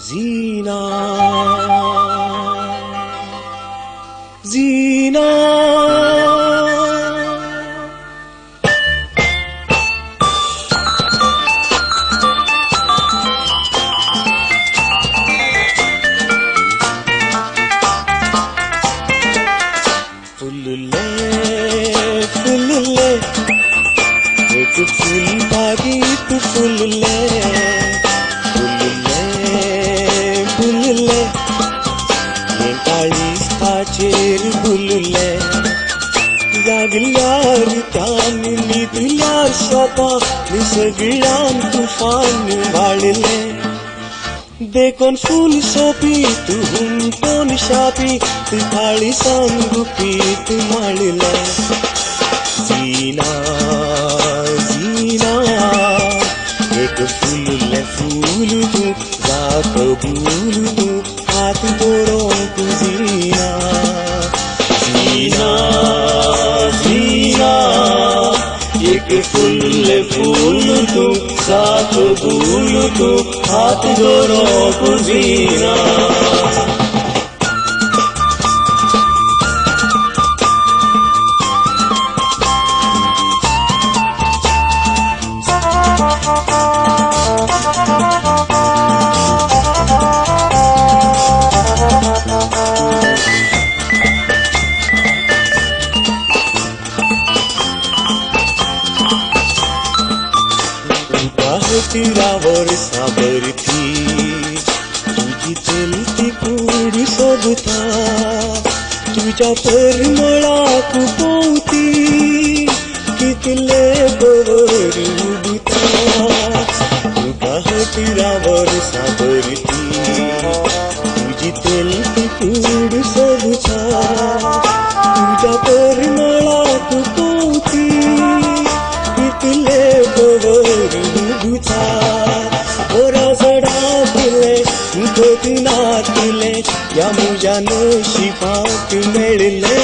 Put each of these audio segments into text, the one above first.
Zina, Zina. Fulle, fulle, ek full bagi tu fulle. चेर बुलले जागल्यार त्यान निदल्यार स्वता निसगळ्यान तुफान वाळले देखोन फूल सोपी तू हुमटोन शापी तू थाळी सांगुपी तू माळले जीना जीना एक फूल तू जा कबूल तू हाथ जोड़ों तू जीना जीना जीना एक फूल तू साथ भूल तू हाथ जोड़ों तू जीना तीरावर साबर थी तुझी चलती कुडी सोबता तुझ्या परिमळाक पोवती कितले बवर उबता तुका तीरावर साबर थी तुझी चलती कुडी सोबता तुझ्या परिमळाक पोवती कितले बवर ओरा जडातले गोदीनातले या मुझ्या नशिबात मिळले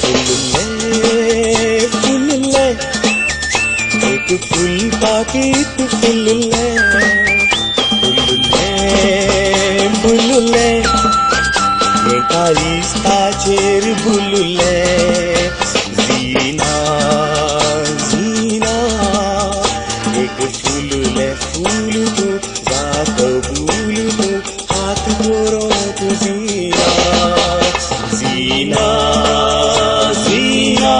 फुलले फुलले एक फुल पाकीट फुलले फुलले फुलले हे काळीस्ताचेर बुलले जीना फूल तू जा कबूल तू हाथ जोड़ो तू जीना जीना जीना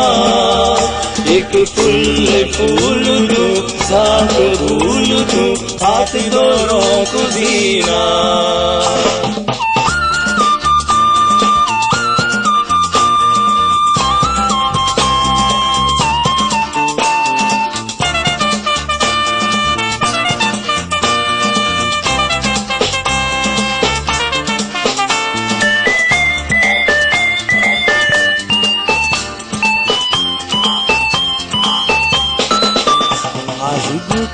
एक फूल तू जा कबूल तू हाथ जोड़ो तू जीना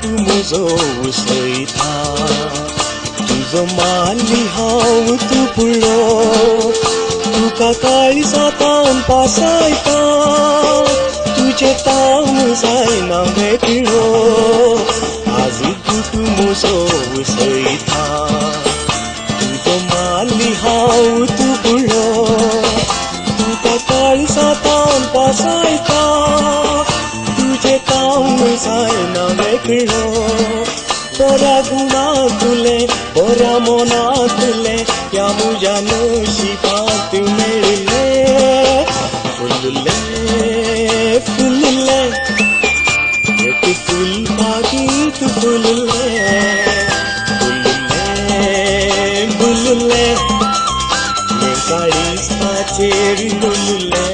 तू मुझो उसैता तुझो मानली हाव तू पुळो तुका काळी सातान पासायता तुझे ताम जायना वेगळो आज तू मुझो उसैता तुझो मानली हाव तू पुळो तुका काळी सातान पासायता तुझे काम जायना वेगळो बऱ्या गुणातले बऱ्या मनातले या मुझ्या नशिबात मिळले फुलले फुलले एक फुल पाकीट फुलले फुलले फुलले हे काळीस्ताचेर बुलले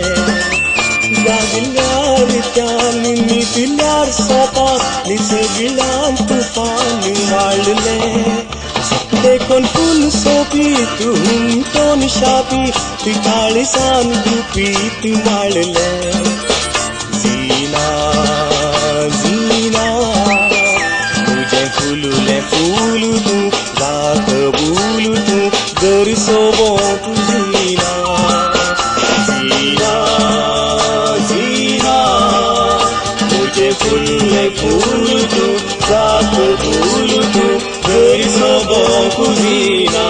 जागल्यार त्यान निदल्यार स्वता निसगळ्यान तुफान वाळले देखोन फूल सोपी तू हुमटोन शापी ती काळीसान गुपी तू माळले जीना जीना तुझे फुलले फूल तू जा कबूल तू घर सोबो तू जीना जीना जीना तुझे फूल तू साथ भूल तू बघुवीना